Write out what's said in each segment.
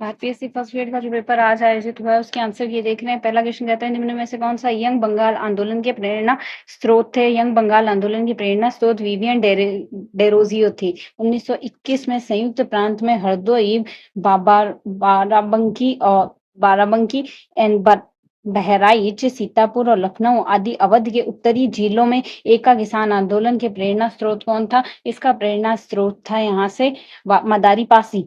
PSC first grade का जो paper आज आयोजित हुआ है उसके आंसर ये देख रहे हैं। पहला क्वेश्चन कहता है निम्न में से कौन सा यंग बंगाल आंदोलन के प्रेरणा स्रोत थे। यंग बंगाल आंदोलन की प्रेरणा स्रोत विवियन डेरोजियो थी। 1921 में संयुक्त प्रांत में हरदोई बाराबंकी एंड बहराइच, सीतापुर और लखनऊ आदि अवध के उत्तरी जिलों में एका किसान आंदोलन के प्रेरणा स्रोत कौन था? इसका प्रेरणा स्रोत था यहाँ से मदारी पासी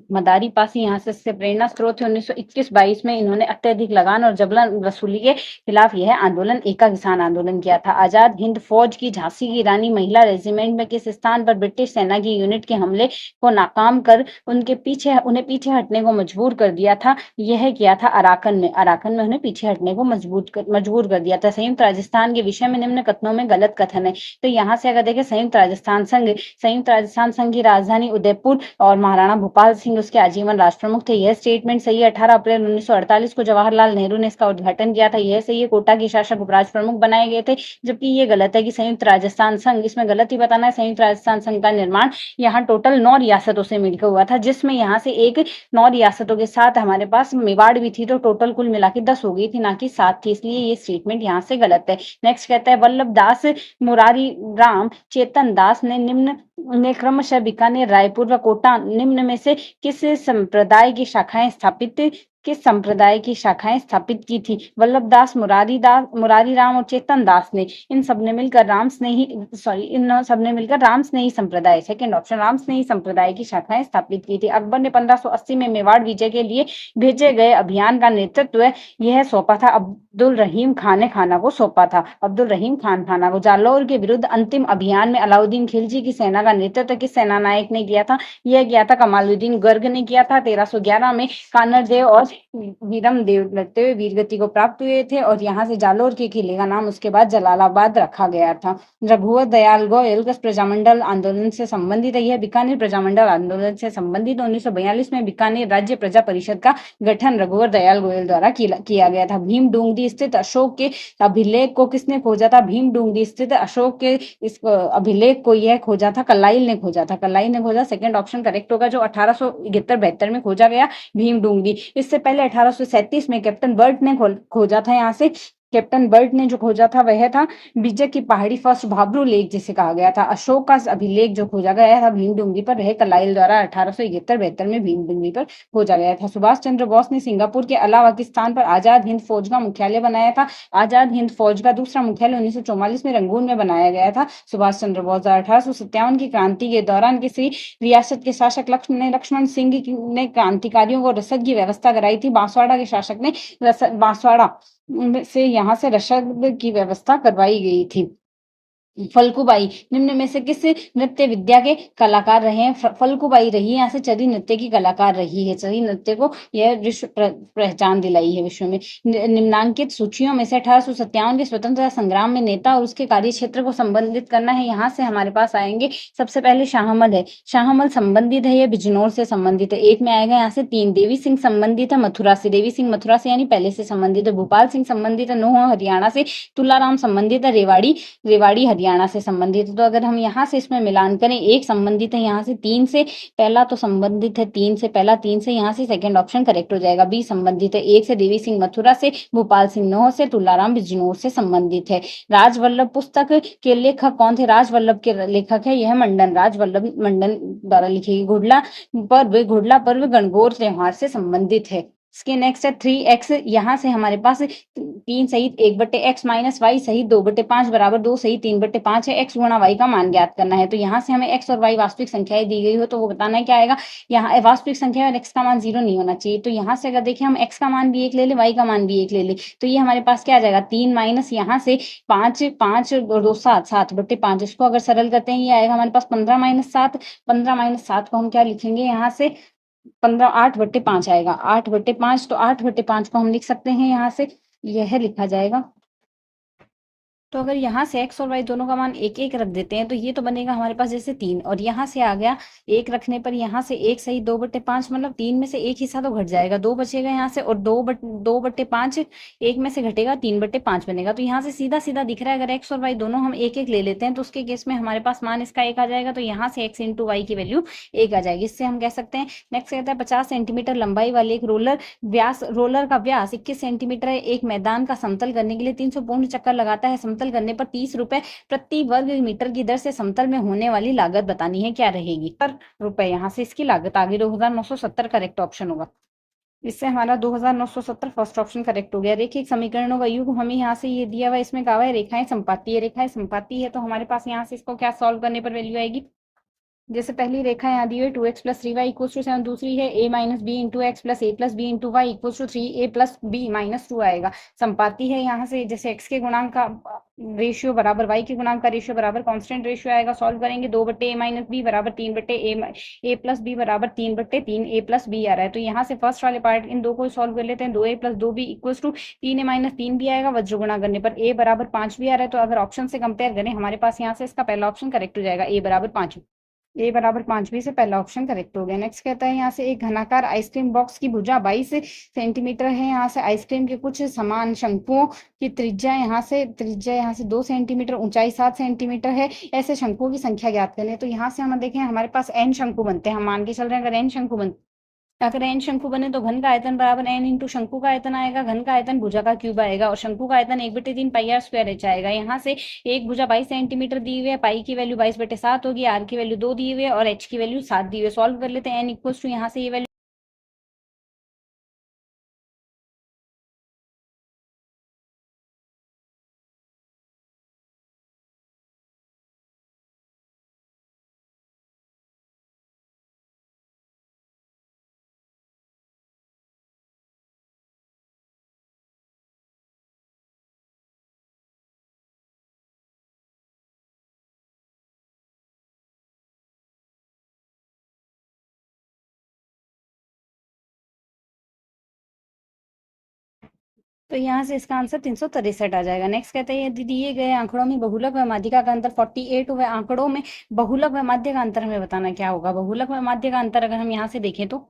यहाँ से इससे प्रेरणा स्रोत है। 1921-22 में इन्होंने अत्यधिक लगान और जबरन वसूली के खिलाफ यह आंदोलन एका किसान आंदोलन किया था। आजाद हिंद फौज की झांसी की रानी महिला रेजिमेंट में किस स्थान पर ब्रिटिश सेना की यूनिट के हमले को नाकाम कर उन्हें पीछे हटने को मजबूर कर दिया था? यह किया था अराकन में उन्हें पीछे हटने को मजबूर कर दिया था। संयुक्त राजस्थान के विषय में निम्न कथनों में गलत कथन है। तो यहाँ से अगर देखें संयुक्त राजस्थान संघ की राजधानी उदयपुर और महाराणा भूपाल सिंह उसके आजीवन राष्ट्र प्रमुख थे। यह स्टेटमेंट सही है। 18 अप्रैल 1948 को जवाहरलाल नेहरू ने इसका उद्घाटन किया था। यह सही है। कोटा के शासक उपराष्ट्र प्रमुख बनाए गए थे। जबकि ये गलत है कि संयुक्त राजस्थान संघ, इसमें गलत ही बताना है। संयुक्त राजस्थान संघ का निर्माण यहाँ टोटल 9 रियासतों से मिलकर हुआ था, जिसमें यहाँ से एक 9 रियासतों के साथ हमारे पास मेवाड़ भी थी, तो टोटल कुल मिला के 10 हो गई थी, ना कि 7 थी। इसलिए ये स्टेटमेंट यहाँ से गलत है। नेक्स्ट कहता है वल्लभ दास मुरारी राम चेतन दास ने क्रमशः बीकानेर, रायपुर व कोटा निम्न में से किस संप्रदाय की शाखाएं स्थापित की थी? वल्लभ दास, मुरारी राम और चेतन दास ने इन सब ने मिलकर राम स्नेही संप्रदाय, सेकंड ऑप्शन, राम स्नेही संप्रदाय की शाखाएं स्थापित की थी। अकबर ने 1580 में मेवाड़ विजय के लिए भेजे गए अभियान का नेतृत्व यह सौंपा था अब्दुल रहीम खान खाना को। जालौर के विरुद्ध अंतिम अभियान में अलाउद्दीन खिलजी की सेना का नेतृत्व किस सेना नायक ने किया था? यह किया था कमालुद्दीन गर्ग ने किया था। 1311 में कानर देव और वीरम देव लड़ते हुए वीरगति को प्राप्त हुए थे और यहाँ से जालौर के किले का नाम उसके बाद जलालाबाद रखा गया था। रघुवर दयाल गोयल किस प्रजामंडल आंदोलन से संबंधित है? यह बीकानेर प्रजामंडल आंदोलन से संबंधित। 1942 में बीकानेर राज्य प्रजा परिषद का गठन रघुवर दयाल गोयल द्वारा किया गया था। भीम डूंगरी स्थित अशोक के अभिलेख को किसने खोजा था? भीम डूंगरी स्थित अशोक के इस अभिलेख को यह खोजा था कलाइल ने खोजा। सेकंड ऑप्शन करेक्ट होगा, जो 1871-72 में खोजा गया भीम डूंगरी। इससे पहले 1837 में कैप्टन बर्ट ने खोजा था। यहाँ से कैप्टन बर्ट ने जो खोजा था वह था बीजक की पहाड़ी फर्स्ट भाबरू लेक जिसे कहा गया था। अशोक का अभिलेख जो खोजा गया था भीम डूंगरी पर, वह कलाइल द्वारा 1871-72 में भीम डूंगरी पर खोजा गया था। सुभाष चंद्र बोस ने सिंगापुर के अलावा किस स्थान पर आजाद हिंद फौज का मुख्यालय बनाया था? आजाद हिंद फौज का दूसरा मुख्यालय 1944 में रंगून में बनाया गया था। सुभाष चंद्र बोस 1857 की क्रांति के दौरान किसी रियासत के शासक लक्ष्मण सिंह ने क्रांतिकारियों को रसद की व्यवस्था कराई थी। बांसवाड़ा के शासक ने बांसवाड़ा से यहाँ से रसद की व्यवस्था करवाई गई थी। फल्गुबाई निम्न में से किस नृत्य विद्या के कलाकार रहे हैं? फल्गुबाई रही है यहाँ से चरी नृत्य की कलाकार रही है। चरी नृत्य को यह विश्व पहचान दिलाई है विश्व में। निम्नांकित सूचियों में से 1857 के स्वतंत्रता संग्राम में नेता और उसके कार्य क्षेत्र को संबंधित करना है। यहाँ से हमारे पास आएंगे सबसे पहले शाहमल है। शाहमल संबंधित है, यह बिजनौर से संबंधित है। एक में आएगा यहाँ से 3। देवी सिंह संबंधित है मथुरा से, देवी सिंह मथुरा से यानी पहले से संबंधित है। भूपाल सिंह संबंधित है नोह हरियाणा से। तुलाराम संबंधित है रेवाड़ी हरियाणा से संबंधित है। तो अगर हम यहाँ से इसमें मिलान करें, एक संबंधित है यहाँ से 3 से, पहला तो संबंधित है 3 से, पहला 3 से, यहाँ से सेकंड ऑप्शन करेक्ट हो जाएगा। बी संबंधित है 1 से, देवी सिंह मथुरा से, भूपाल सिंह नोह से, तुलाराम बिजनौर से संबंधित है। राजवल्लभ पुस्तक के लेखक कौन थे? राजवल्लभ के लेखक है यह राजवल्लभ मंडन द्वारा लिखी गई। घुड़ला पर्व गणगौर त्योहार से संबंधित है। इसके नेक्स्ट है 3x। यहाँ से हमारे पास 3 सहित 1/x माइनस वाई सहित 2/5 बराबर 2 सहित 3/5 है। x गुणा y का मान ज्ञात करना है। तो यहाँ से हमें x और y वास्तविक संख्याएं दी गई हो तो वो बताना है क्या आएगा। यहाँ वास्तविक संख्या और x का मान 0 नहीं होना चाहिए। तो यहाँ से अगर देखें हम x का मान भी 1 ले ले, y का मान भी 1 ले ले, तो ये हमारे पास क्या आ जाएगा 3 माइनस यहाँ से 5 और 2 7, 7/5। इसको अगर सरल करते हैं ये आएगा हमारे पास 15 माइनस 7। 15 माइनस 7 को हम क्या लिखेंगे यहाँ से 15 8/5 आएगा। 8/5, तो 8/5 को हम लिख सकते हैं यहाँ से, यह लिखा जाएगा तो अगर यहाँ से x और y दोनों का मान एक एक रख देते हैं तो ये तो बनेगा हमारे पास जैसे 3, और यहाँ से आ गया एक रखने पर यहाँ से 1 सही 2/5, मतलब 3 में से एक हिस्सा तो घट जाएगा, 2 बचेगा यहाँ से, और 2/5 1 में से घटेगा 3/5 बनेगा। तो यहाँ से सीधा सीधा दिख रहा है अगर x और y दोनों हम एक एक ले लेते हैं तो उसके केस में हमारे पास मान इसका एक आ जाएगा, तो यहाँ से x इंटू वाई की वैल्यू एक आ जाएगी। इससे हम कह सकते हैं। नेक्स्ट कहता है 50 सेंटीमीटर लंबाई वाले एक रोलर का व्यास 21 सेंटीमीटर है, एक मैदान का समतल करने के लिए 300 पूर्ण चक्कर लगाता है, समतल करने पर 30 रुपए प्रति वर्ग मीटर की दर से समतल में होने वाली लागत बतानी है, क्या रहेगी? पर रुपए, यहाँ से इसकी लागत आ गई 2970, करेक्ट ऑप्शन होगा। इससे हमारा 2970 फर्स्ट ऑप्शन करेक्ट हो गया। रेखिक समीकरणों का युग हमें यहाँ से ये दिया हुआ है, इसमें कहा हुआ है रेखाएं संपाती है, रेखाएं संपाती है तो हमारे पास यहाँ से इसको क्या सॉल्व करने पर वैल्यू आएगी। जैसे पहली रेखा यहाँ दी हुई 2x plus 3y equals to 7, दूसरी है a minus b into x plus a plus b into y equals to 3a plus b minus 2 आएगा। संपाती है यहाँ से, जैसे x के गुणांक का रेशियो बराबर y के गुणांक का रेशियो बराबर कांस्टेंट रेशियो आएगा। सॉल्व करेंगे 2/a माइनस बी बराबर 3/a प्लस बी बराबर 3/3 a प्लस बी आ रहा है। तो यहाँ से फर्स्ट वाले पार्ट इन दो को सॉल्व कर लेते हैं। 2a plus 2b equals to 3a minus 3 भी आएगा, वज्र गुणा करने पर a बराबर 5 भी आ रहा है। तो अगर ऑप्शन से कंपेयर करें हमारे पास यहाँ से इसका पहला ऑप्शन करेक्ट हो जाएगा, a बराबर 5। ए बराबर 5 भी से पहला ऑप्शन करेक्ट हो गया। नेक्स्ट कहता है यहाँ से एक घनाकार आइसक्रीम बॉक्स की भुजा 22 सेंटीमीटर है। यहाँ से आइसक्रीम के कुछ समान शंकुओं की त्रिज्या यहाँ से 2 सेंटीमीटर, ऊंचाई 7 सेंटीमीटर है। ऐसे शंकुओं की संख्या ज्ञात करें। तो यहाँ से हम देखें हमारे पास n शंकु बनते हैं, हम मान के चल रहे हैं अगर n शंकु बनते, अगर n शंकु बने तो घन का आयतन बराबर n इंटू शंकु का आयतन आएगा, घन का आयतन भुजा का क्यूब आएगा, और शंकु का आयतन 1/3 पाई आर स्क्वायर एच आएगा। यहाँ से एक भुजा 22 सेंटीमीटर दी हुई है, पाई की वैल्यू 22/7 होगी, आर की वैल्यू 2 दी हुई है और एच की वैल्यू 7 दी हुई है। सॉल्व कर लेते हैं n इक्वल्स टू यहाँ से ये वैल्यू, तो यहाँ से इसका आंसर 363 आ जाएगा। नेक्स्ट कहते हैं यदि दिए गए आंकड़ों में बहुलक व माध्यिका का अंतर 48 हुए, आंकड़ों में बहुलक व माध्य का अंतर हमें बताना क्या होगा। बहुलक व माध्य का अंतर अगर हम यहाँ से देखें तो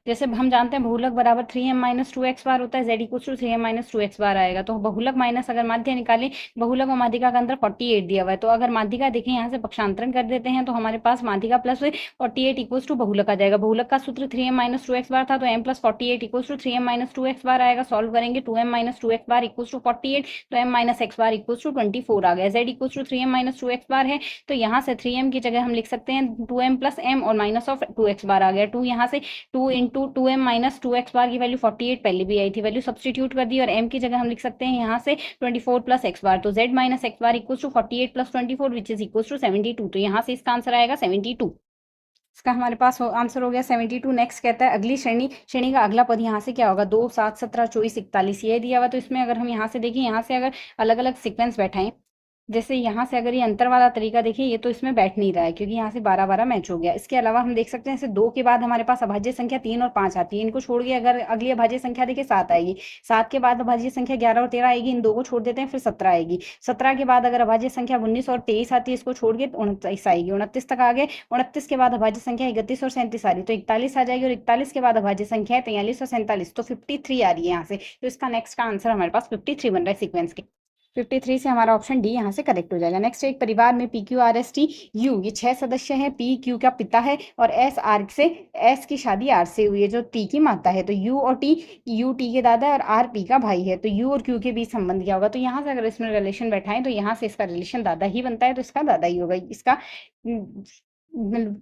जैसे हम जानते हैं बहुलक बराबर 3m माइनस 2x बार होता है, z equal to 3m minus 2x bar आएगा। तो बहुलक माइनस अगर माध्य निकालें, बहुलक और माध्यिका का अंतर 48 दिया हुआ है। तो अगर माध्यिका देखें यहाँ से पक्षांतरण कर देते हैं तो हमारे पास माध्यिका प्लस 48 इक्वल्स टू बहुलक आ जाएगा। बहुलक का सूत्र 3m माइनस 2x बार था, तो m plus 48 equals to 3m minus 2x bar आएगा। सॉल्व करेंगे 2m minus 2x bar equals to 48, तो m minus x bar equals to 24 आ गया। z equals to 3m minus 2x bar है, तो यहाँ से 3m की जगह हम लिख सकते हैं 2m प्लस m और माइनस ऑफ 2x बार आ गया। 2 यहाँ से 2 इंटू 2m माइनस 2x बार की वैल्यू 48 पहले भी आई थी, वैल्यू सब्सटीट्यूट कर दी और m की जगह हम लिख सकते हैं यहाँ से 24 प्लस x बार। तो z minus x bar equals to 48 plus 24 which is equals to 72। तो यहाँ से इसका आंसर आएगा 72। इसका हमारे पास आंसर हो गया 72। नेक्स्ट कहता है अगली श्रेणी का अगला पद यहाँ से क्या होगा। 2 7 17 24 41 ये दिया हुआ। तो इसमें अगर हम यहाँ से देखें, यहाँ से अगर अलग अलग सिक्वेंस बैठाएं, जैसे यहाँ से अगर ये अंतर वाला तरीका देखिए, ये तो इसमें बैठ नहीं रहा है क्योंकि यहाँ से 12-12 मैच हो गया। इसके अलावा हम देख सकते हैं जैसे 2 के बाद हमारे पास अभाज्य संख्या 3 और 5 आती है, इनको छोड़ के अगर अगली अभाज्य संख्या देखिए 7 आएगी, 7 के बाद अभाज्य संख्या 11 और 13 आएगी, इन दो को छोड़ देते हैं फिर 17 आएगी। 17 के बाद अगर अभाज्य संख्या 19 और 23 आती है, इसको छोड़ के 29 आएगी, 29 तक आ गए। 29 के बाद अभाज्य संख्या 31 और 37 आ रही, तो 41 आ जाएगी, और 41 के बाद अभाज्य संख्या है 43 और 47, तो 53 आ रही है यहाँ से। तो इसका नेक्स्ट का आंसर हमारे पास 53 बन रहा है सीक्वेंस के। 53 से हमारा ऑप्शन डी यहाँ से करेक्ट हो जाएगा। नेक्स्ट, एक परिवार में P Q R S T U ये 6 सदस्य हैं। पी क्यू का पिता है और एस आर से एस की शादी आर से हुई है जो टी की माता है। तो यू और टी, यू टी के दादा है और आर पी का भाई है। तो यू और क्यू के बीच संबंध क्या होगा। तो यहाँ से अगर इसमें रिलेशन बैठाएं तो यहाँ से इसका रिलेशन दादा ही बनता है, तो इसका दादा ही होगा। इसका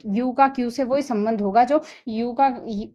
यू का क्यू से वही संबंध होगा जो यू का,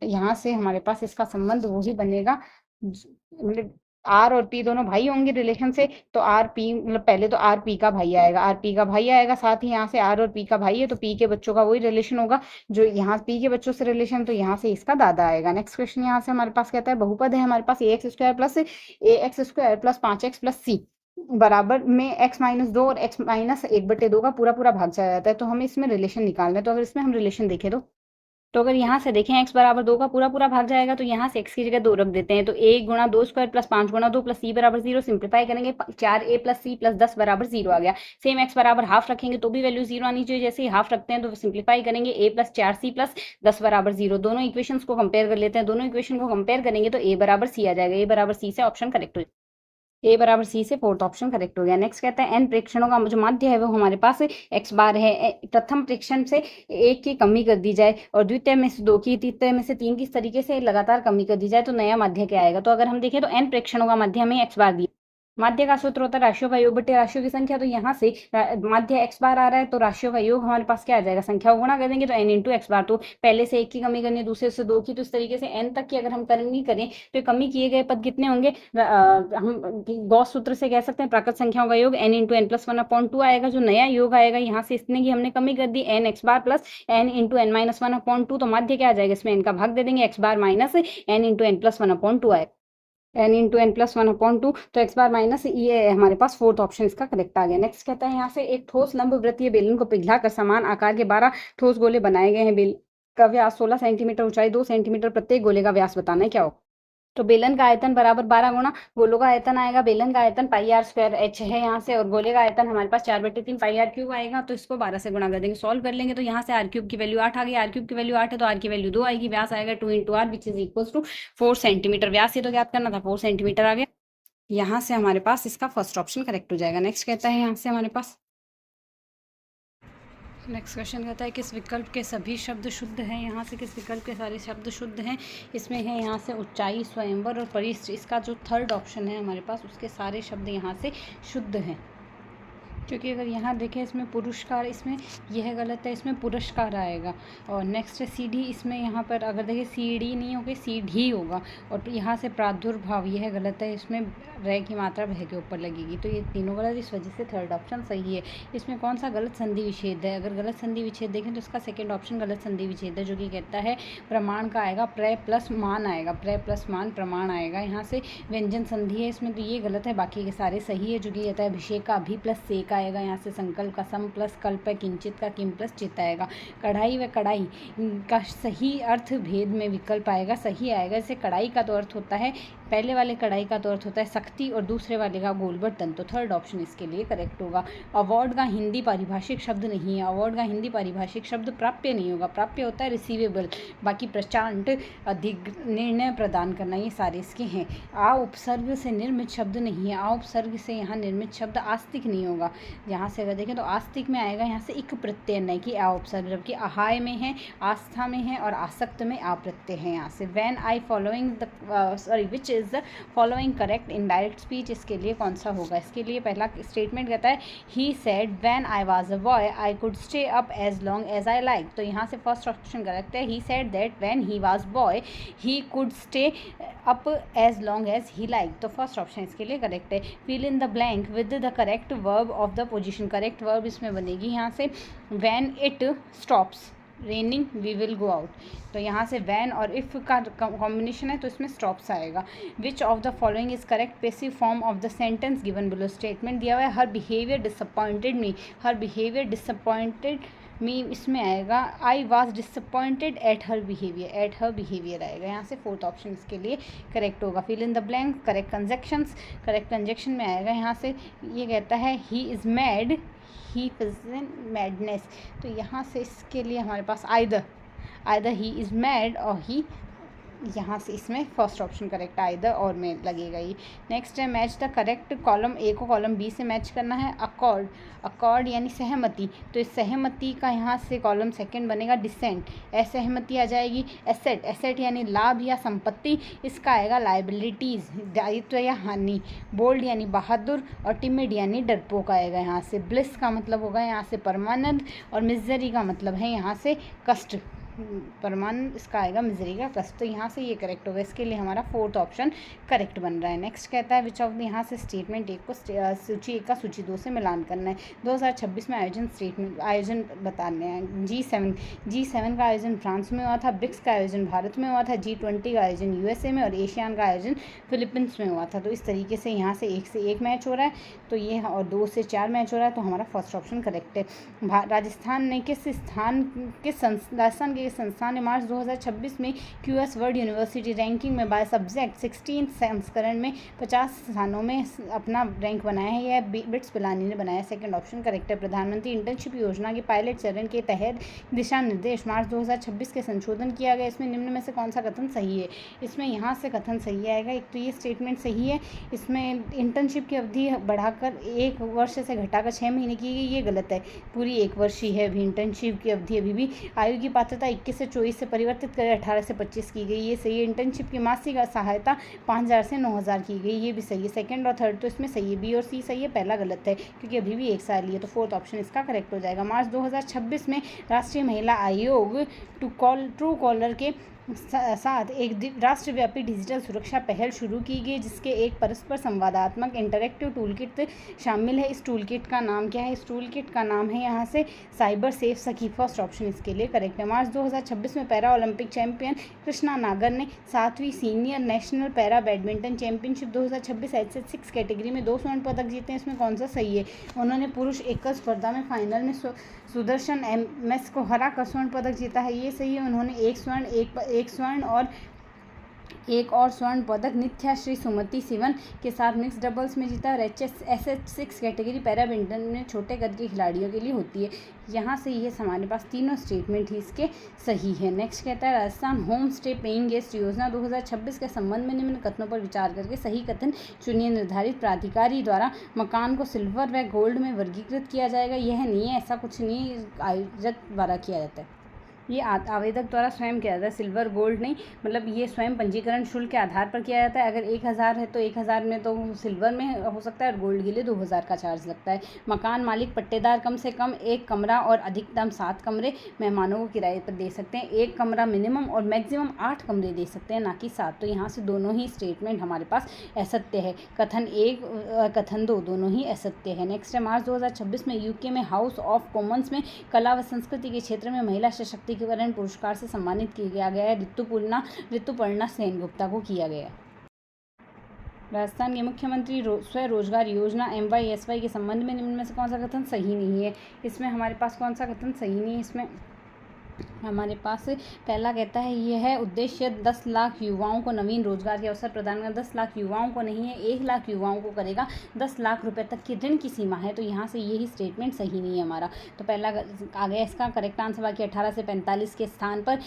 यहाँ से हमारे पास इसका संबंध वही बनेगा। मतलब आर और पी दोनों भाई होंगे रिलेशन से, तो आर पी मतलब पहले तो आर पी का भाई आएगा, आर पी का भाई आएगा, साथ ही यहाँ से आर और पी का भाई है तो पी के बच्चों का वही रिलेशन होगा जो यहाँ पी के बच्चों से रिलेशन, तो यहाँ से इसका दादा आएगा। नेक्स्ट क्वेश्चन यहाँ से हमारे पास कहता है बहुपद है हमारे पास A X square plus 5x plus C बराबर में x माइनस 2 और x माइनस 1/2 का पूरा पूरा भाग चला जाता है। तो हमें इसमें रिलेशन निकालना है। तो अगर इसमें हम रिलेशन देखें तो तो अगर यहाँ से देखें x बराबर 2 का पूरा पूरा भाग जाएगा, तो यहाँ से x की जगह 2 रख देते हैं, तो 1 गुणा 2 स्क्वायर प्लस 5 गुणा 2 प्लस c बराबर 0, सिंप्लीफाई करेंगे 4a प्लस c प्लस 10 बराबर 0 आ गया। सेम x बराबर हाफ रखेंगे तो भी वैल्यू 0 आनी चाहिए, जैसे ही हाफ रखते हैं तो सिंप्लीफाई करेंगे a प्लस 4c प्लस 10 बराबर 0। दोनों इक्वेशंस को कंपेयर कर लेते हैं, दोनों इक्वेशन को कंपेयर करेंगे तो a बराबर c आ जाएगा, a बराबर c से ऑप्शन करेक्ट हो जाएगा, ए बराबर सी से फोर्थ ऑप्शन करेक्ट हो गया। नेक्स्ट कहता है एन प्रेक्षणों का जो माध्य है वो हमारे पास एक्स बार है। प्रथम प्रेक्षण से एक की कमी कर दी जाए और द्वितीय में से 2 की, तृतीय में से 3 की, इस तरीके से लगातार कमी कर दी जाए तो नया माध्य क्या आएगा। तो अगर हम देखें तो एन प्रेक्षणों का माध्य हमें एक्स बार दिया, माध्य का सूत्र होता है राशियों का योग बटे राशियों की संख्या। तो यहाँ से माध्य एक्स बार आ रहा है तो राशियों का योग हमारे पास क्या आ जाएगा, संख्या को गुणा कर देंगे तो एन इंटू एक्स बार। तो पहले से 1 की कमी करनी है, दूसरे से 2 की, तो इस तरीके से एन तक की अगर हम कमी करें तो कमी किए गए पद कितने होंगे, हम गॉस सूत्र से कह सकते हैं प्राकृत संख्याओं का योग एन इंटू एन प्लस 1/2 आएगा। जो नया योग आएगा यहाँ से इतने की हमने कमी कर दी, N X bar plus N into N minus 1/2, तो माध्य क्या आ जाएगा, इसमें एन का भाग दे देंगे, X bar minus N into N plus 1/2 आएगा, एन इंटू एन प्लस 1/2, तो एक्स बार माइनस ये हमारे पास फोर्थ ऑप्शन इसका करेक्ट आ गया। नेक्स्ट कहता है यहाँ से एक ठोस लंब वृत्तीय बेलन को पिघलाकर समान आकार के 12 ठोस गोले बनाए गए हैं। बेल का व्यास 16 सेंटीमीटर, ऊंचाई 2 सेंटीमीटर, प्रत्येक गोले का व्यास बताना है क्या होगा। तो बेलन का आयतन बराबर 12 गुणा गोलों का आयतन आएगा। बेलन का आयतन पाई आर स्क्वायर एच है यहाँ से, और गोले का आयतन हमारे पास 4/3 पाई आर क्यूब आएगा। तो इसको 12 से गुणा कर देंगे, सॉल्व कर लेंगे तो यहाँ से आर क्यूब की वैल्यू 8 आ गई, आर क्यूब की वैल्यू 8 है तो आर की वैल्यू 2 आएगी, व्यास आएगा 2 into R which is equal to 4 centimeter. व्यास ये तो ज्ञात करना था, 4 सेंटीमीटर आ गया, यहाँ से हमारे पास इसका फर्स्ट ऑप्शन करेक्ट हो जाएगा। नेक्स्ट कहता है यहाँ से हमारे पास नेक्स्ट क्वेश्चन कहता है किस विकल्प के सभी शब्द शुद्ध हैं। यहाँ से किस विकल्प के सारे शब्द शुद्ध हैं, इसमें है यहाँ से ऊंचाई, स्वयंवर और परिश्र, इसका जो थर्ड ऑप्शन है हमारे पास उसके सारे शब्द यहाँ से शुद्ध हैं। क्योंकि अगर यहाँ देखें इसमें पुरस्कार, इसमें यह गलत है, इसमें पुरस्कार आएगा। और नेक्स्ट है सीढ़ी, इसमें यहाँ पर अगर देखें सीढ़ी नहीं होगी सीढ़ी होगा। और यहाँ से प्रादुर्भाव, यह गलत है, इसमें रह की मात्रा भय के ऊपर लगेगी, तो ये तीनों गलत, इस वजह से थर्ड ऑप्शन सही है। इसमें कौन सा गलत संधि विच्छेद है, अगर गलत संधि विच्छेद देखें तो इसका सेकेंड ऑप्शन गलत संधि विच्छेद है, जो कि कहता है प्रमाण का आएगा, प्र प्लस मान आएगा, प्र प्लस मान प्रमाण आएगा। यहाँ से व्यंजन संधि है इसमें, तो ये गलत है, बाकी के सारे सही है, जो कि कहता है अभिषेक का अभी प्लस से का आएगा। यहाँ से संकल्प का सम प्लस कल्प है, किंचित का किम प्लस चित आएगा। कढ़ाई व कढ़ाई का सही अर्थ भेद में विकल्प आएगा, सही आएगा। जैसे कढ़ाई का तो अर्थ होता है, पहले वाले कढ़ाई का तो अर्थ होता है शक्ति और दूसरे वाले का गोल बर्तन, तो थर्ड ऑप्शन इसके लिए करेक्ट होगा। अवार्ड का हिंदी पारिभाषिक शब्द नहीं है, अवार्ड का हिंदी पारिभाषिक शब्द प्राप्य नहीं होगा, प्राप्य होता है रिसीवेबल। बाकी प्रचांट, अधिक, निर्णय प्रदान करना, ये सारे इसके हैं। आ उपसर्ग से निर्मित शब्द नहीं है, आ उपसर्ग से यहाँ निर्मित शब्द आस्तिक नहीं होगा। यहाँ से अगर देखें तो आस्तिक में आएगा यहाँ से इक प्रत्यय, नहीं कि आ उपसर्ग, जबकि अहाय में है, आस्था में है और आसक्त में आ प्रत्यय है। यहाँ से when I following the sorry which is the following correct in direct speech, इसके लिए कौन सा होगा। इसके लिए पहला स्टेटमेंट कहता है he said when I was a boy I could stay up as long as I like, तो यहाँ से फर्स्ट ऑप्शन करेक्ट है। He said that when he was boy he could stay up as long as he like, तो first option इसके लिए correct है। Fill in the blank with the correct verb of the position, correct verb इसमें बनेगी यहाँ से when it stops raining we will go out, तो यहाँ से वैन और इफ़ का कॉम्बिनेशन है तो इसमें स्टॉप्स आएगा। Which of the following is correct passive form of the sentence given below, statement दिया हुआ है her behaviour disappointed me, her behaviour disappointed me इसमें आएगा I was disappointed at her behaviour आएगा। यहाँ से फोर्थ ऑप्शन इसके लिए करेक्ट होगा। Fill in the blank, correct conjunctions, correct conjunction में आएगा यहाँ से ये कहता है he is mad, he is in madness, तो यहाँ से इसके लिए हमारे पास आइदर ही इज़ मैड और ही, यहाँ से इसमें फर्स्ट ऑप्शन करेक्ट आइदर और में लगेगा ही। नेक्स्ट है match the correct, column A को कॉलम बी से मैच करना है। अकॉर्ड, अकॉर्ड यानी सहमति, तो इस सहमति का यहाँ से कॉलम सेकंड बनेगा डिसेंट, असहमति आ जाएगी। एसेट, एसेट यानी लाभ या संपत्ति, इसका आएगा लाइबिलिटीज़, दायित्व या हानि। बोल्ड यानी बहादुर और टिमिड यानी डरपोक आएगा यहाँ से। ब्लिस का मतलब होगा यहाँ से परमानंद और मिजरी का मतलब है यहाँ से कष्ट, परमानंद इसका आएगा मिजरी का कष्ट, तो यहाँ से ये करेक्ट होगा। इसके लिए हमारा फोर्थ ऑप्शन करेक्ट बन रहा है। नेक्स्ट कहता है विच ऑफ यहाँ से स्टेटमेंट एक को सूची एक का सूची 2 से मिलान करना है। 2026 में आयोजन बताने हैं। G7 का आयोजन फ्रांस में हुआ था, ब्रिक्स का आयोजन भारत में हुआ था, G20 का आयोजन USA में और एशियान का आयोजन फिलीपींस में हुआ था। तो इस तरीके से यहाँ से 1 से 1 मैच हो रहा है, तो ये और 2 से 4 मैच हो रहा है, तो हमारा फर्स्ट ऑप्शन करेक्ट है। राजस्थान ने किस स्थान, किस राजस्थान के ये संस्थान ने मार्च 2026 में QS वर्ल्ड यूनिवर्सिटी रैंकिंग में बाय सब्जेक्ट 16 संस्करण में 50 स्थानों में अपना रैंक बनाया है। यह बिट्स पिलानी ने बनाया। सेकंड ऑप्शन करेक्ट है। प्रधानमंत्री इंटर्नशिप योजना के पायलट चरण के तहत दिशा निर्देश मार्च 2026 के संशोधन किया गया। इसमें निम्न में से कौन सा कथन सही है? इसमें यहाँ से कथन सही आएगा। एक तो ये स्टेटमेंट सही है, इसमें इंटर्नशिप की अवधि बढ़ाकर 1 वर्ष से घटाकर 6 महीने की गई, ये गलत है। पूरी 1 वर्ष ही है अभी इंटर्नशिप की अवधि। अभी भी आयु की पात्रता 21 से 24 से परिवर्तित कर 18 से 25 की गई, ये सही है। इंटर्नशिप की मासिक सहायता 5000 से 9000 की गई, ये भी सही है। सेकंड और थर्ड तो इसमें सही है, बी और सी सही है, पहला गलत है क्योंकि अभी भी 1 साल ही है। तो फोर्थ ऑप्शन इसका करेक्ट हो जाएगा। मार्च 2026 में राष्ट्रीय महिला आयोग ट्रू कॉलर के साथ एक राष्ट्रव्यापी डिजिटल सुरक्षा पहल शुरू की गई, जिसके एक परस्पर संवादात्मक इंटरैक्टिव टूलकिट शामिल है। इस टूलकिट का नाम क्या है? इस टूलकिट का नाम है यहाँ से साइबर सेफ सखी। फर्स्ट ऑप्शन इसके लिए करेक्ट है। मार्च 2026 में para Olympic champion Krishna Nagar ने 7वीं senior national para badminton championship 2026 SS6 category में 2 स्वर्ण पदक जीते हैं। इसमें कौन सा सही है? उन्होंने पुरुष एकल स्पर्धा में फाइनल में सुदर्शन MS को हरा कर स्वर्ण पदक जीता है, ये सही है। उन्होंने एक स्वर्ण और एक और स्वर्ण पदक नित्याश्री सुमति सिवन के साथ मिक्स डबल्स में जीता। और SS6 कैटेगरी पैरा बैडमिंटन में छोटे कद के खिलाड़ियों के लिए होती है। यहाँ से ये हमारे पास तीनों स्टेटमेंट ही इसके सही है। नेक्स्ट कहता है Rajasthan home stay paying guest योजना 2026 के संबंध में निम्न कथनों पर विचार करके सही कथन चुनिए। निर्धारित प्राधिकारी द्वारा मकान को सिल्वर व गोल्ड में वर्गीकृत किया जाएगा, यह नहीं है, ऐसा कुछ नहीं आयोजक द्वारा किया जाता है, ये आवेदक द्वारा स्वयं किया जाता है। सिल्वर गोल्ड नहीं, मतलब ये स्वयं पंजीकरण शुल्क के आधार पर किया जाता है। अगर 1000 है तो 1000 में तो सिल्वर में हो सकता है और गोल्ड के लिए 2000 का चार्ज लगता है। मकान मालिक पट्टेदार कम से कम 1 कमरा और अधिकतम 7 कमरे मेहमानों को किराए पर दे सकते हैं। 1 कमरा मिनिमम और मैक्सिमम 8 कमरे दे सकते हैं, ना कि 7। तो यहाँ से दोनों ही स्टेटमेंट हमारे पास असत्य है। कथन 1 कथन 2 दोनों ही असत्य है। नेक्स्ट है मार्च 2026 में यूके में हाउस ऑफ कॉमन्स में कला व संस्कृति के क्षेत्र में महिला सशक्तिकरण पुरस्कार से सम्मानित किया गया है। ऋतुपर्णा सेनगुप्ता को किया गया। राजस्थान के मुख्यमंत्री स्वरोजगार योजना MYSY के संबंध में निम्न में से कौन सा कथन सही नहीं है? इसमें हमारे पास कौन सा कथन सही नहीं है? इसमें हमारे पास पहला कहता है यह उद्देश्य 10 लाख युवाओं को नवीन रोजगार के अवसर प्रदान करना। 10 लाख युवाओं को नहीं है, 1 लाख युवाओं को करेगा। 10 लाख रुपए तक की ऋण की सीमा है, तो यहाँ से यही स्टेटमेंट सही नहीं है हमारा। तो पहला आ गया इसका करेक्ट आंसर। बाकी 18 से 45 के स्थान पर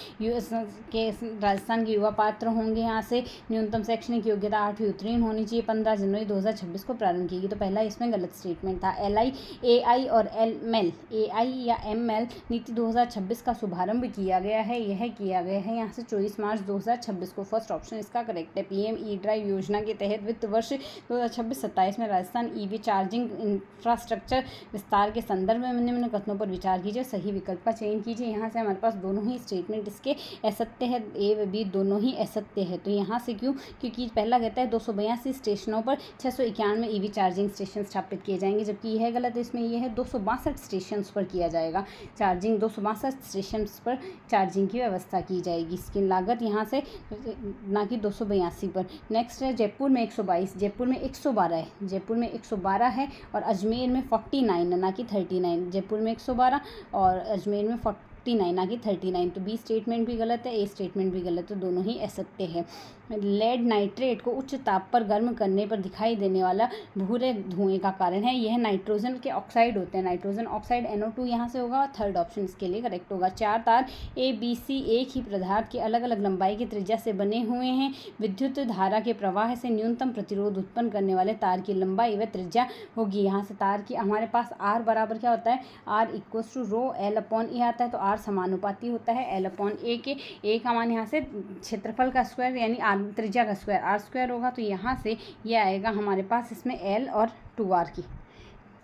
के राजस्थान के युवा पात्र होंगे। यहाँ से न्यूनतम शैक्षणिक योग्यता 8वीं उत्तीर्ण होनी चाहिए। 15 जनवरी 2026 को प्रारंभ की गई, तो पहला इसमें गलत स्टेटमेंट था। AI और ML AI या ML नीति 2026 का शुभारंभ किया गया है, यह किया गया है यहाँ से 24 मार्च 2026 को। फर्स्ट ऑप्शन इसका करेक्ट है। PM E-ड्राइव योजना के तहत वित्त वर्ष 2026-27 में राजस्थान EV चार्जिंग इंफ्रास्ट्रक्चर विस्तार के संदर्भ में निम्न कथनों पर विचार कीजिए, सही विकल्प का चयन कीजिए। यहाँ से हमारे पास दोनों ही स्टेटमेंट इसके असत्य है, A व B दोनों ही असत्य है। तो यहाँ से क्यों? क्योंकि पहला कहता है 282 स्टेशनों पर 691 EV चार्जिंग स्टेशन स्थापित किए जाएंगे, जबकि यह गलत है। इसमें यह है 262 स्टेशन पर किया जाएगा चार्जिंग, 262 स्टेशन पर चार्जिंग की व्यवस्था की जाएगी। इसकी लागत यहाँ से ना कि 282 पर। नेक्स्ट है जयपुर में 122, जयपुर में 112 है, जयपुर में 112 है और अजमेर में 49 है, ना कि 39। जयपुर में 112 और अजमेर में 49 ना कि 39। तो बी स्टेटमेंट भी गलत है, ए स्टेटमेंट भी गलत है, दोनों ही असत्य है। लेड नाइट्रेट को उच्च ताप पर गर्म करने पर दिखाई देने वाला भूरे धुएं का कारण है, यह नाइट्रोजन के ऑक्साइड होते हैं। नाइट्रोजन ऑक्साइड NO2 यहाँ से होगा। थर्ड ऑप्शन इसके लिए करेक्ट होगा। 4 तार ABC एक ही पदार्थ के अलग अलग लंबाई की त्रिज्या से बने हुए हैं। विद्युत धारा के प्रवाह से न्यूनतम प्रतिरोध उत्पन्न करने वाले तार की लंबाई व त्रिज्या होगी। यहाँ से तार की हमारे पास R बराबर क्या होता है? R = ρ L/A आता है, तो R समानुपाती होता है L/A के। A का मान यहाँ से क्षेत्रफल का स्क्वायर यानी त्रिज्या का स्क्वायर R² होगा। तो यहाँ से ये आएगा हमारे पास इसमें L और 2R की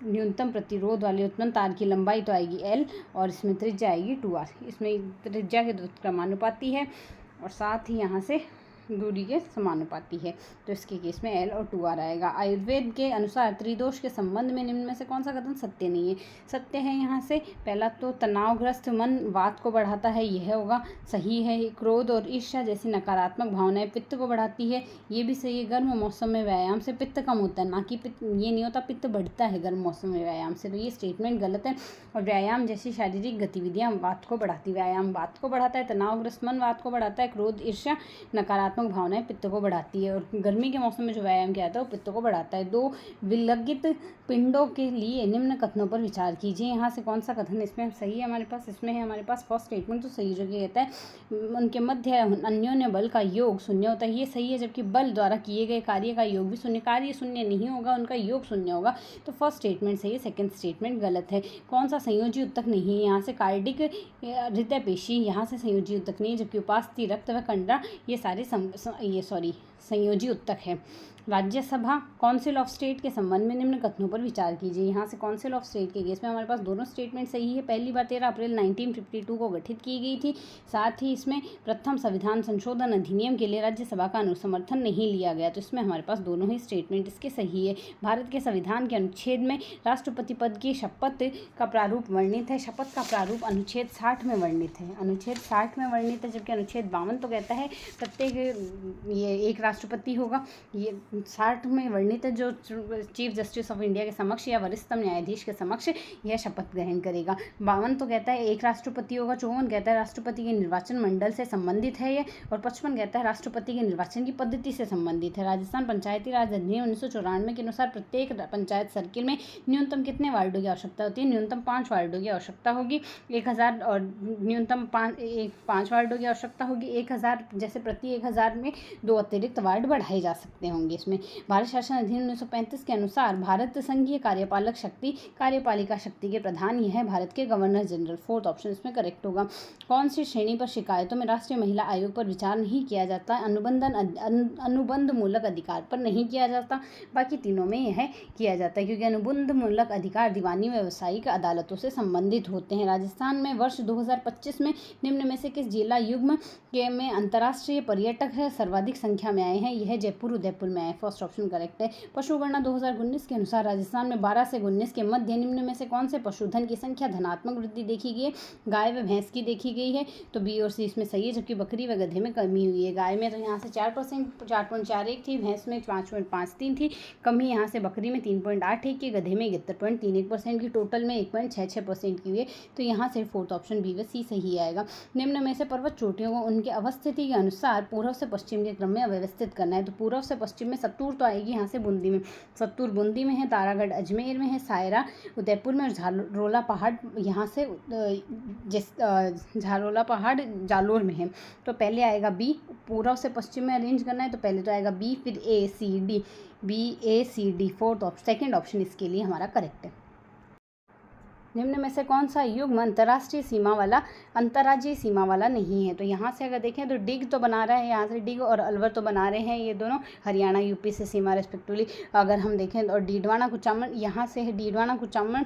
न्यूनतम प्रतिरोध वाले उत्पन्न तार की लंबाई तो आएगी L और इसमें त्रिज्या आएगी 2R। इसमें त्रिज्या के क्रमानुपाती है और साथ ही यहाँ से दूरी के समानुपाती है। तो इसके केस में L और 2R आएगा। आयुर्वेद के अनुसार त्रिदोष के संबंध में निम्न में से कौन सा कथन सत्य नहीं है? सत्य है यहाँ से पहला तो तनावग्रस्त मन वात को बढ़ाता है, यह होगा सही है। क्रोध और ईर्ष्या जैसी नकारात्मक भावनाएं पित्त को बढ़ाती है, ये भी सही है। गर्म मौसम में व्यायाम से पित्त कम होता है, ना कि पित्त ये नहीं होता पित्त बढ़ता है गर्म मौसम में व्यायाम से, तो ये स्टेटमेंट गलत है। और व्यायाम जैसी शारीरिक गतिविधियां वात को बढ़ाती, व्यायाम वात को बढ़ाता है, तनावग्रस्त मन वात को बढ़ाता है, क्रोध ईर्ष्या नकारात्मक भावनाएं पित्त को बढ़ाती है, और गर्मी के मौसम में जो व्यायाम किया जाता है वो पित्त को बढ़ाता है। 2 विलगित पिंडों के लिए निम्न कथनों पर विचार कीजिए। यहाँ से कौन सा कथन इसमें सही है हमारे पास? इसमें है हमारे पास फर्स्ट स्टेटमेंट तो सही, जो कि कहता है उनके मध्य अन्योन्य बल का योग शून्य होता है, ये सही है। जबकि बल द्वारा किए गए कार्य का योग भी शून्य, कार्य शून्य नहीं होगा, उनका योग शून्य होगा, तो फर्स्ट स्टेटमेंट सही है, सेकंड स्टेटमेंट गलत है। कौन सा संयोजी उत्तक नहीं है? यहाँ से कार्डिक हृदय पेशी यहाँ से संयोजी उत्तक नहीं है, जबकि उपास्थि रक्त व कंडरा ये सारे संयोजी उत्तक है। राज्यसभा काउंसिल ऑफ स्टेट के संबंध में निम्न कथनों पर विचार कीजिए। यहाँ से काउंसिल ऑफ स्टेट के केस में हमारे पास दोनों स्टेटमेंट सही है। पहली बार 13 अप्रैल 1952 को गठित की गई थी, साथ ही इसमें प्रथम संविधान संशोधन अधिनियम के लिए राज्यसभा का अनुसमर्थन नहीं लिया गया, तो इसमें हमारे पास दोनों ही स्टेटमेंट इसके सही है। भारत के संविधान के अनुच्छेद में राष्ट्रपति पद की शपथ का प्रारूप वर्णित है, शपथ का प्रारूप अनुच्छेद 60 में वर्णित है, अनुच्छेद 60 में वर्णित है, जबकि अनुच्छेद 52 तो कहता है प्रत्येक ये एक राष्ट्रपति होगा। ये 60 में वर्णित है जो चीफ जस्टिस ऑफ इंडिया के समक्ष या वरिष्ठतम न्यायाधीश के समक्ष यह शपथ ग्रहण करेगा। 52 तो कहता है एक राष्ट्रपति होगा, 54 कहता है राष्ट्रपति के निर्वाचन मंडल से संबंधित है ये, और 55 कहता है राष्ट्रपति के निर्वाचन की पद्धति से संबंधित है। राजस्थान पंचायती राज अधिनियम 1994 के अनुसार प्रत्येक पंचायत सर्किल में न्यूनतम कितने वार्डों की आवश्यकता होती है? न्यूनतम 5 वार्डों की आवश्यकता होगी। 1000 और न्यूनतम 5 वार्डों की आवश्यकता होगी। 1000 जैसे प्रति 1000 में 2 अतिरिक्त वार्ड बढ़ाए जा सकते होंगे। इसमें भारत शासन अधिनियम 1935 के अनुसार भारत संघीय कार्यपालक शक्ति कार्यपालिका शक्ति के प्रधान यह है भारत के गवर्नर जनरल। फोर्थ ऑप्शन इसमें करेक्ट होगा। कौन सी श्रेणी पर शिकायतों में राष्ट्रीय महिला आयोग पर विचार नहीं किया जाता? अनुबंध मूलक अधिकार पर नहीं किया जाता, बाकी तीनों में यह किया जाता है, क्योंकि अनुबंध मूलक अधिकार दीवानी व्यावसायिक अदालतों से संबंधित होते हैं। राजस्थान में वर्ष 2025 में निम्न में से किस जिला युग्म के में अंतर्राष्ट्रीय पर्यटक सर्वाधिक संख्या में आए हैं? यह जयपुर उदयपुर में आए। फर्स्ट ऑप्शन करेक्ट है। पशुगणना 2019 के अनुसार राजस्थान में 12 से 19 के मध्य निम्न में से कौन से पशुधन की संख्या धनात्मक वृद्धि देखी गई है? गाय व भैंस की देखी गई है, तो बी और सी इसमें सही है, जबकि बकरी व गधे में कमी हुई है। गाय में तो यहाँ से 4% 4.41 थी, भैंस में 5.53 थी, कमी यहाँ से बकरी में 3.81 की, गधे में 71.31% की, टोटल में 1.66% की हुई है, तो यहाँ से फोर्थ ऑप्शन बी व सी सही आएगा। निम्न में से पर्वत चोटियों को उनके अवस्थिति के अनुसार पूर्व से पश्चिम के क्रम में अव्यवस्थित करना है, तो पूर्व से पश्चिम में सत्तूर तो आएगी यहाँ से बूंदी में, सत्तूर बूंदी में है, तारागढ़ अजमेर में है, सायरा उदयपुर में, और झारोला पहाड़ यहाँ से झारोला पहाड़ जालोर में है। तो पहले आएगा बी, पूर्व से पश्चिम में अरेंज करना है, तो पहले तो आएगा बी, फिर ए सी डी, बी ए सी डी, सेकंड ऑप्शन इसके लिए हमारा करेक्ट है। निम्न में से कौन सा युग्म अंतर्राष्ट्रीय सीमा वाला अंतर्राज्यीय सीमा वाला नहीं है? तो यहाँ से अगर देखें तो डिग तो बना रहा है, यहाँ से डिग और अलवर तो बना रहे हैं, ये दोनों हरियाणा यूपी से सीमा रेस्पेक्टिवली। अगर हम देखें और डीडवाना कुचामन यहाँ से है, डीडवाना कुचामन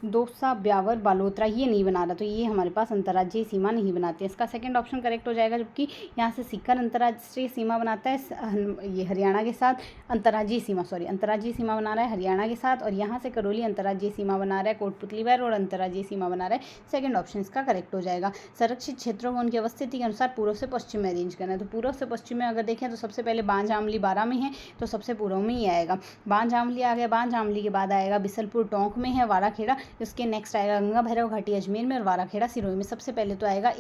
दौसा ब्यावर बालोतरा ये नहीं बना रहा, तो ये हमारे पास अंतर्राज्यीय सीमा नहीं बनाती है। इसका सेकेंड ऑप्शन करेक्ट हो जाएगा, जबकि यहाँ से सीकर अंतर्राष्ट्रीय सीमा बनाता है ये हरियाणा के साथ, अंतर्राज्यीय सीमा बना रहा है हरियाणा के साथ, और यहाँ से करौली अंतर्राज्यीय सीमा बना रहा है कोटपुतली और अंतर्राज्यीय सीमा बना रहा है। सेकंड ऑप्शन इसका करेक्ट हो जाएगा। संरक्षित क्षेत्रों को उनकी अवस्थिति के अनुसार पूर्व से पश्चिम में अरेंज करना है, तो पूर्व से पश्चिम में अगर देखें तो सबसे पहले बांज आमली 12 में है, तो सबसे पूर्व में ही आएगा। बांज आमली आ गया, बांज आमली के बाद आएगा बिसलपुर टोंक में है, वाराखेड़ा, उसके नेक्स्ट आएगा गंगा भैरव घाटी अजमेर में, और वाराखेड़ा सिरोही में। सबसे पहले तो आएगा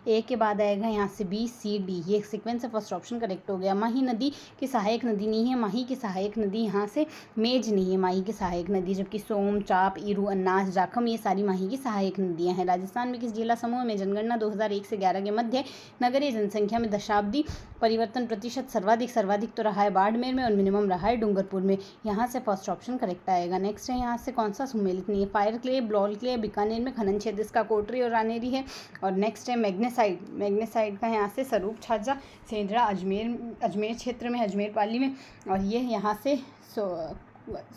ए के बाद आएगा यहाँ से बी सी डी, ये सीक्वेंस है, फर्स्ट ऑप्शन करेक्ट हो गया। माही नदी की सहायक नदी नहीं है, माही की सहायक नदी यहाँ से मेज नहीं है माही की सहायक नदी, जबकि सोम, चाप, ईरू, अन्नास, जाखम ये सारी माही की सहायक नदियां हैं। राजस्थान में किस जिला समूह में जनगणना 2001 से 11 के मध्य नगरीय जनसंख्या में दशाब्दी परिवर्तन प्रतिशत सर्वाधिक तो रहा है बाड़मेर में, और मिनिमम रहा है डूंगरपुर में। यहाँ से फर्स्ट ऑप्शन करेक्ट आएगा। नेक्स्ट है यहाँ से कौन सा सम्मिलित नहीं है? फायर क्ले, ब्लॉल क्ले, बीकानेर में खनन क्षेत्र इसका कोटरी और रानेरी है। और नेक्स्ट है मैग्नेसाइड का यहाँ से स्वरूप छाजा, सेंधरा अजमेर क्षेत्र में, अजमेर पाली में, और ये यहाँ से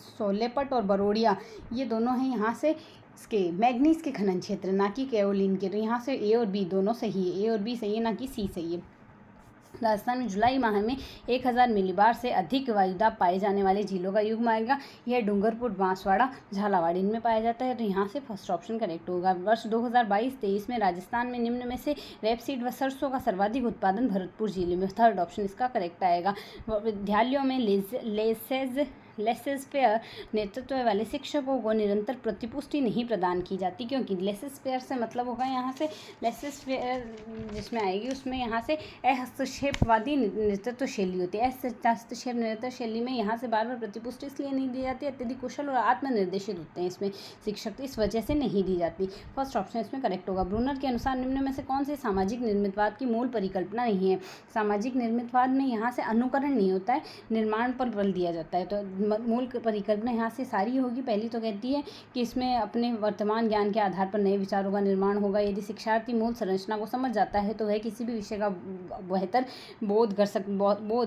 सोलेपट और बरोड़िया ये दोनों हैं यहाँ से इसके मैग्नीज के खनन क्षेत्र, ना कि केओलिन के। तो यहाँ से ए और बी दोनों सही है, ए और बी सही है, ना कि सी सही है। राजस्थान में जुलाई माह में 1000 मिलीबार से अधिक वायुदाब पाए जाने वाले झीलों का युग्म आएगा। यह डूंगरपुर, बांसवाड़ा, झालावाड़ इनमें पाया जाता है। तो यहाँ से फर्स्ट ऑप्शन करेक्ट होगा। वर्ष 2022-23 में राजस्थान में निम्न में से रेपसीड व सरसों का सर्वाधिक उत्पादन भरतपुर जिले में। थर्ड ऑप्शन इसका करेक्ट आएगा। विद्यालयों में लेसेस फेयर नेतृत्व वाले शिक्षकों को निरंतर प्रतिपुष्टि नहीं प्रदान की जाती, क्योंकि लेसेस फेयर से मतलब होगा यहाँ से लेसेस फेयर जिसमें आएगी उसमें यहाँ से हस्तक्षेपवादी नेतृत्व शैली होती है। हस्तक्षेप नेतृत्व शैली में यहाँ से बार बार प्रतिपुष्टि इसलिए नहीं दी जाती, अत्यधिक कुशल और आत्मनिर्देशित होते हैं इसमें शिक्षक, इस वजह से नहीं दी जाती। फर्स्ट ऑप्शन इसमें करेक्ट होगा। ब्रूनर के अनुसार निम्न में से कौन सी सामाजिक निर्मितवाद की मूल परिकल्पना नहीं है। सामाजिक निर्मितवाद में यहाँ से अनुकरण नहीं होता है, निर्माण पर बल दिया जाता है। तो मूल परिकल्पना यहाँ से सारी होगी। पहली तो कहती है कि इसमें अपने वर्तमान ज्ञान के आधार पर नए विचारों का निर्माण होगा। यदि शिक्षार्थी मूल संरचना को समझ जाता है तो वह किसी भी विषय का बेहतर बोध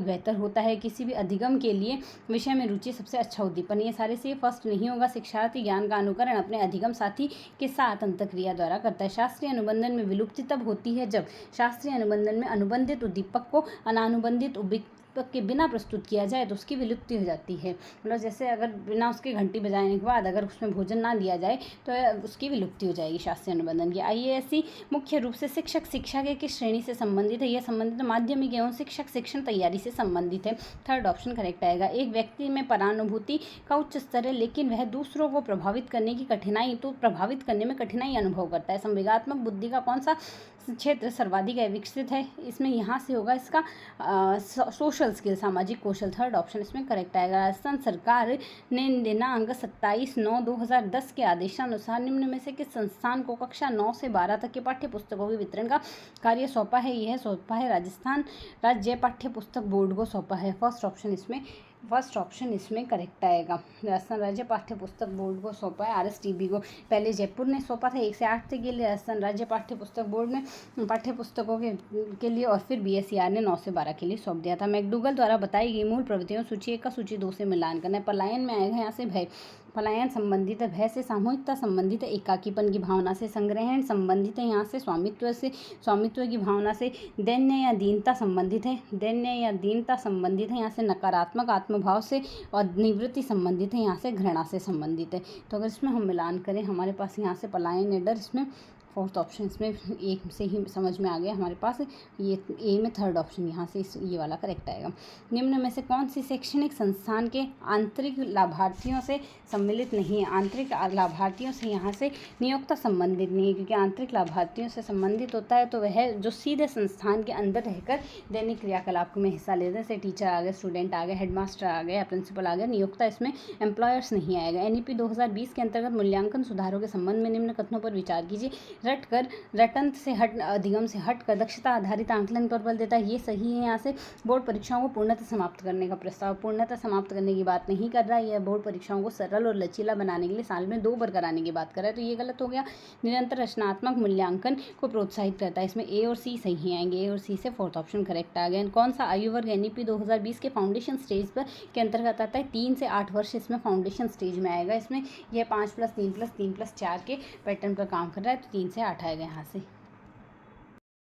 बेहतर होता है। किसी भी अधिगम के लिए विषय में रुचि सबसे अच्छा उद्दीपन। ये सारे से फर्स्ट नहीं होगा। शिक्षार्थी ज्ञान का अनुकरण अपने अधिगम साथी के साथ अंतःक्रिया द्वारा करता है। शास्त्रीय अनुबंधन में विलुप्ति तब होती है जब शास्त्रीय अनुबंधन में अनुबंधित उद्दीपक को अनानुबंधित के बिना प्रस्तुत किया जाए तो उसकी विलुप्ति हो जाती है। मतलब जैसे अगर बिना उसके घंटी बजाने के बाद अगर उसमें भोजन ना दिया जाए तो उसकी विलुप्ति हो जाएगी शास्त्रीय अनुबंधन की। IASC मुख्य रूप से शिक्षक शिक्षा के किस श्रेणी से संबंधित है। यह संबंधित माध्यमिक एवं शिक्षक शिक्षण तैयारी से संबंधित है। थर्ड ऑप्शन करेक्ट आएगा। एक व्यक्ति में परानुभूति का उच्च स्तर है लेकिन वह दूसरों को प्रभावित करने में कठिनाई अनुभव करता है। संवेगात्मक बुद्धि का कौन सा क्षेत्र सर्वाधिक विकसित है। इसमें यहाँ से होगा इसका सोशल स्किल, सामाजिक कौशल। थर्ड ऑप्शन इसमें करेक्ट आएगा। राजस्थान सरकार ने दिनांक 27/9/2010 के आदेशानुसार निम्न में से किस संस्थान को कक्षा 9 से 12 तक के पाठ्य पुस्तकों के वितरण का कार्य सौंपा है। यह सौंपा है राजस्थान राज्य पाठ्य पुस्तक बोर्ड को सौंपा है। फर्स्ट ऑप्शन इसमें करेक्ट आएगा। राजस्थान राज्य पाठ्य पुस्तक बोर्ड को सौंपा है RSTB को। पहले जयपुर ने सौंपा था 1 से 8 तक के लिए राजस्थान राज्य पाठ्य पुस्तक बोर्ड ने पाठ्य पुस्तकों के लिए, और फिर BSER ने 9 से 12 के लिए सौंप दिया था। मैकडूगल द्वारा बताई गई मूल प्रवृत्तियों सूची 1 का सूची 2 से मिलान करना है। पलायन में आएगा यहाँ से भय। पलायन संबंधित है भय से, सामूहिकता संबंधित है एकाकीपन की भावना से, संग्रहण संबंधित है यहाँ से स्वामित्व की भावना से, दैन्य या दीनता संबंधित है यहाँ से नकारात्मक आत्मभाव से, और निवृत्ति संबंधित है यहाँ से घृणा से संबंधित है। तो अगर इसमें हम मिलान करें हमारे पास यहाँ से पलायन या डर, इसमें फोर्थ ऑप्शन इसमें एक से ही समझ में आ गया हमारे पास। ये ए में थर्ड ऑप्शन यहाँ से ये वाला करेक्ट आएगा। निम्न में से कौन सी शैक्षणिक संस्थान के आंतरिक लाभार्थियों से सम्मिलित नहीं है। आंतरिक लाभार्थियों से यहाँ से नियोक्ता संबंधित नहीं है, क्योंकि आंतरिक लाभार्थियों से संबंधित होता है तो वह जो सीधे संस्थान के अंदर रहकर दैनिक क्रियाकलाप में हिस्सा लेते हैं, जैसे टीचर आ गए, स्टूडेंट आ गए, हेडमास्टर आ गए, प्रिंसिपल आ गए। नियोक्ता इसमें एम्प्लॉयर्स नहीं आएगा। NEP 2020 के अंतर्गत मूल्यांकन सुधारों के संबंध में निम्न कथनों पर विचार कीजिए। रटंत से अधिगम से हटकर दक्षता आधारित आंकलन पर बल देता है। ये सही है। यहाँ से बोर्ड परीक्षाओं को पूर्णतः समाप्त करने का प्रस्ताव, पूर्णतः समाप्त करने की बात नहीं कर रहा है। यह बोर्ड परीक्षाओं को सरल और लचीला बनाने के लिए साल में 2 बार कराने की बात कर रहा है, तो ये गलत हो गया। निरंतर रचनात्मक मूल्यांकन को प्रोत्साहित करता है। इसमें A और C सही आएंगे। A और C से फोर्थ ऑप्शन करेक्ट आ गया। कौन सा आयु वर्ग NEP 2020 के फाउंडेशन स्टेज पर के अंतर्गत आता है। 3 से 8 वर्ष इसमें फाउंडेशन स्टेज में आएगा। इसमें यह 5+3+3+4 के पैटर्न पर काम कर रहा है, तो 3 से 8 आएगा यहाँ से।